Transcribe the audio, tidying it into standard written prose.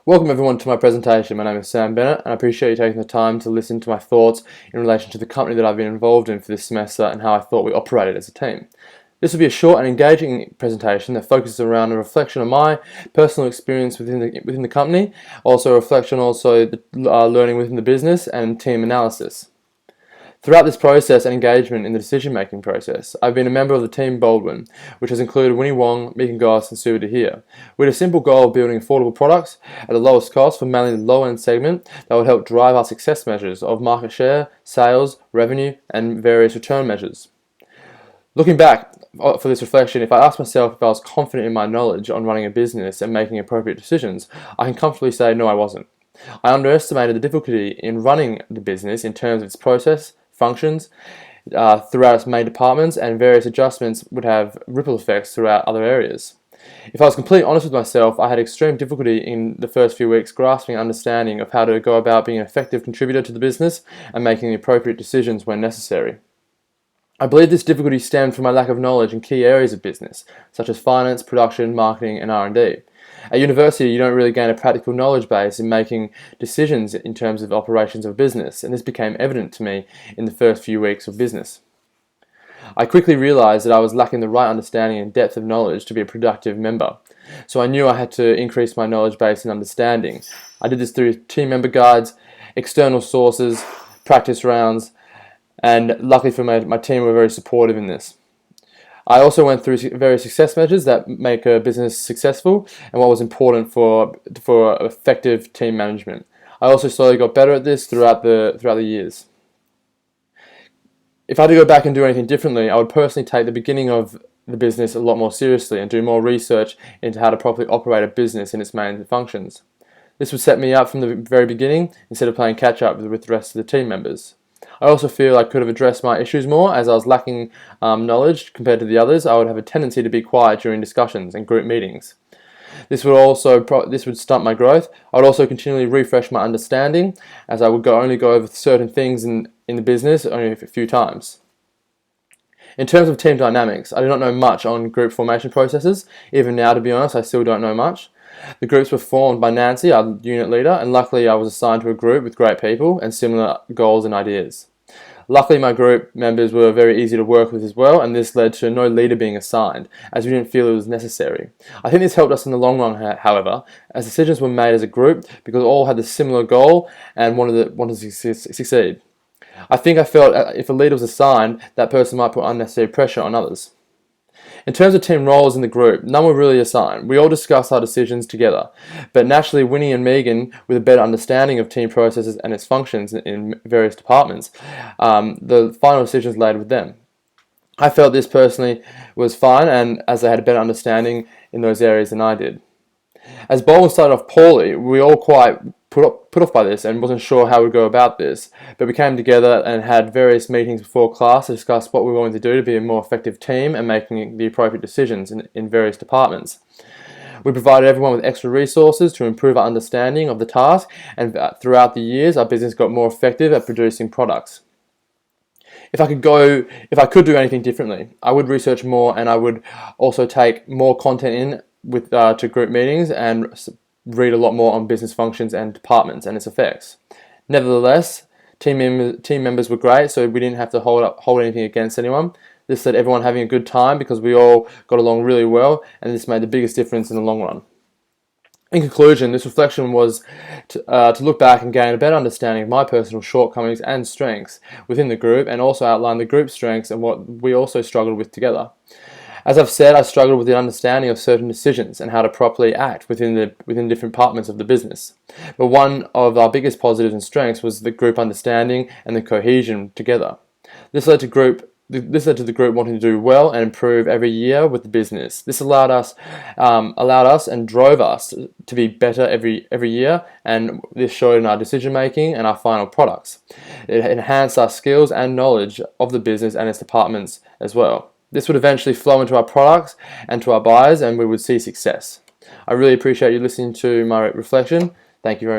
Welcome everyone to my presentation. My name is Sam Bennett and I appreciate you taking the time to listen to my thoughts in relation to the company that I've been involved in for this semester and how I thought we operated as a team. This will be a short and engaging presentation that focuses around a reflection of my personal experience within the company, also a reflection the learning within the business and team analysis. Throughout this process and engagement in the decision-making process, I've been a member of the team Baldwin, which has included Winnie Wong, Megan Goss and Sue Dahir, with a simple goal of building affordable products at the lowest cost for mainly the low-end segment that would help drive our success measures of market share, sales, revenue and various return measures. Looking back for this reflection, if I asked myself if I was confident in my knowledge on running a business and making appropriate decisions, I can comfortably say no, I wasn't. I underestimated the difficulty in running the business in terms of its process, functions throughout its main departments, and various adjustments would have ripple effects throughout other areas. If I was completely honest with myself, I had extreme difficulty in the first few weeks grasping an understanding of how to go about being an effective contributor to the business and making the appropriate decisions when necessary. I believe this difficulty stemmed from my lack of knowledge in key areas of business, such as finance, production, marketing and R&D. At university, you don't really gain a practical knowledge base in making decisions in terms of operations of business, and this became evident to me in the first few weeks of business. I quickly realized that I was lacking the right understanding and depth of knowledge to be a productive member, so I knew I had to increase my knowledge base and understanding. I did this through team member guides, external sources, practice rounds, and luckily for my team were very supportive in this. I also went through various success measures that make a business successful and what was important for effective team management. I also slowly got better at this throughout the years. If I had to go back and do anything differently, I would personally take the beginning of the business a lot more seriously and do more research into how to properly operate a business in its main functions. This would set me up from the very beginning instead of playing catch up with the rest of the team members. I also feel I could have addressed my issues more, as I was lacking knowledge compared to the others. I would have a tendency to be quiet during discussions and group meetings. This would stunt my growth. I would also continually refresh my understanding, as I would only go over certain things in the business only a few times. In terms of team dynamics, I do not know much on group formation processes. Even now, to be honest, I still don't know much. The groups were formed by Nancy, our unit leader, and luckily I was assigned to a group with great people and similar goals and ideas. Luckily my group members were very easy to work with as well, and this led to no leader being assigned, as we didn't feel it was necessary. I think this helped us in the long run, however, as decisions were made as a group because all had the similar goal and wanted to succeed. I felt if a leader was assigned, that person might put unnecessary pressure on others. In terms of team roles in the group, none were really assigned. We all discussed our decisions together, but naturally Winnie and Megan, with a better understanding of team processes and its functions in various departments, the final decisions laid with them. I felt this personally was fine, and as they had a better understanding in those areas than I did. As Baldwin started off poorly, we all quite put off by this and wasn't sure how we'd go about this, but we came together and had various meetings before class to discuss what we were going to do to be a more effective team and making the appropriate decisions in various departments. We provided everyone with extra resources to improve our understanding of the task, and throughout the years our business got more effective at producing products. If I could do anything differently, I would research more, and I would also take more content in to group meetings and read a lot more on business functions and departments and its effects. Nevertheless, team members were great, so we didn't have to hold anything against anyone. This led everyone having a good time because we all got along really well, and this made the biggest difference in the long run. In conclusion, this reflection was to look back and gain a better understanding of my personal shortcomings and strengths within the group, and also outline the group's strengths and what we also struggled with together. As I've said, I struggled with the understanding of certain decisions and how to properly act within different departments of the business. But one of our biggest positives and strengths was the group understanding and the cohesion together. This led to the group wanting to do well and improve every year with the business. This allowed us and drove us to be better every year, and this showed in our decision making and our final products. It enhanced our skills and knowledge of the business and its departments as well. This would eventually flow into our products and to our buyers, and we would see success. I really appreciate you listening to my reflection. Thank you very much.